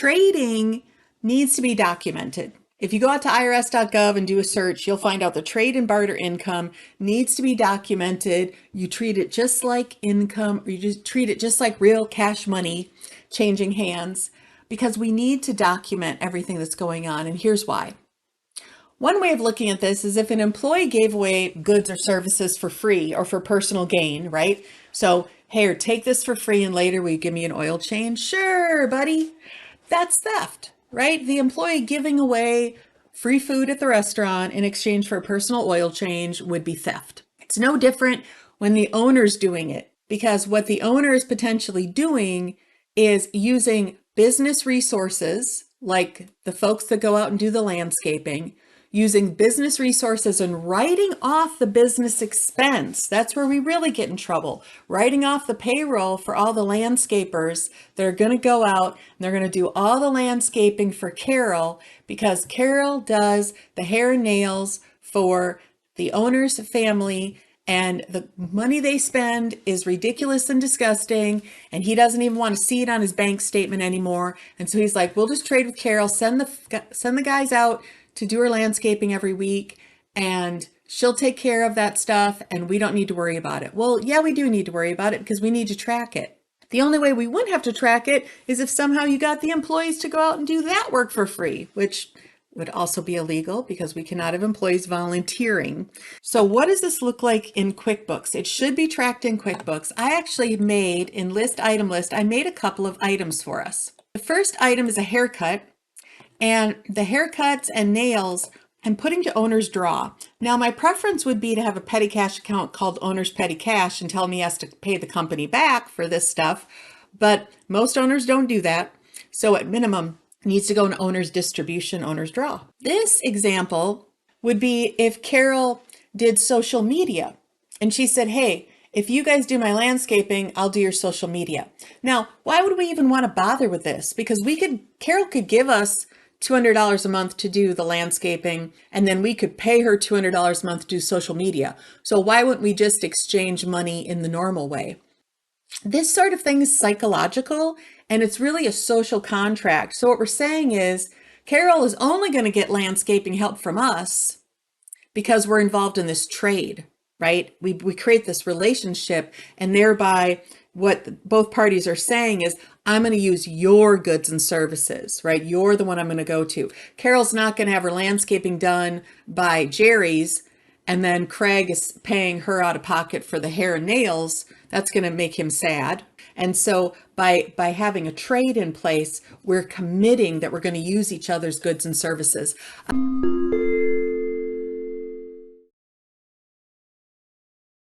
trading needs to be documented. If you go out to irs.gov and do a search, you'll find out the trade and barter income needs to be documented. You treat it just like income, or you just treat it just like real cash money changing hands, because we need to document everything that's going on. And here's why. One way of looking at this is if an employee gave away goods or services for free or for personal gain, right? So, here, take this for free and later will you give me an oil change? Sure, buddy. That's theft, right? The employee giving away free food at the restaurant in exchange for a personal oil change would be theft. It's no different when the owner's doing it, because what the owner is potentially doing is using business resources, like the folks that go out and do the landscaping, using business resources and writing off the business expense. That's where we really get in trouble. Writing off the payroll for all the landscapers that are going to go out and they're going to do all the landscaping for Carol, because Carol does the hair and nails for the owner's family, and the money they spend is ridiculous and disgusting, and he doesn't even want to see it on his bank statement anymore. And so he's like, we'll just trade with Carol, send the guys out to do her landscaping every week, and she'll take care of that stuff and we don't need to worry about it. Well, yeah, we do need to worry about it because we need to track it. The only way we wouldn't have to track it is if somehow you got the employees to go out and do that work for free, which would also be illegal because we cannot have employees volunteering. So what does this look like in QuickBooks? It should be tracked in QuickBooks. I actually made in item list, I made a couple of items for us. The first item is a haircut. And the haircuts and nails I'm putting to owner's draw. Now my preference would be to have a petty cash account called owner's petty cash and tell me he has to pay the company back for this stuff. But most owners don't do that. So at minimum, it needs to go in owner's distribution, owner's draw. This example would be if Carol did social media and she said, hey, if you guys do my landscaping, I'll do your social media. Now, why would we even want to bother with this? Because Carol could give us $200 a month to do the landscaping, and then we could pay her $200 a month to do social media. So why wouldn't we just exchange money in the normal way? This sort of thing is psychological, and it's really a social contract. So what we're saying is Carol is only going to get landscaping help from us because we're involved in this trade, right? We create this relationship, and thereby what both parties are saying is, I'm going to use your goods and services, right? You're the one I'm going to go to. Carol's not going to have her landscaping done by Jerry's, and then Craig is paying her out of pocket for the hair and nails. That's going to make him sad. And so by having a trade in place, we're committing that we're going to use each other's goods and services.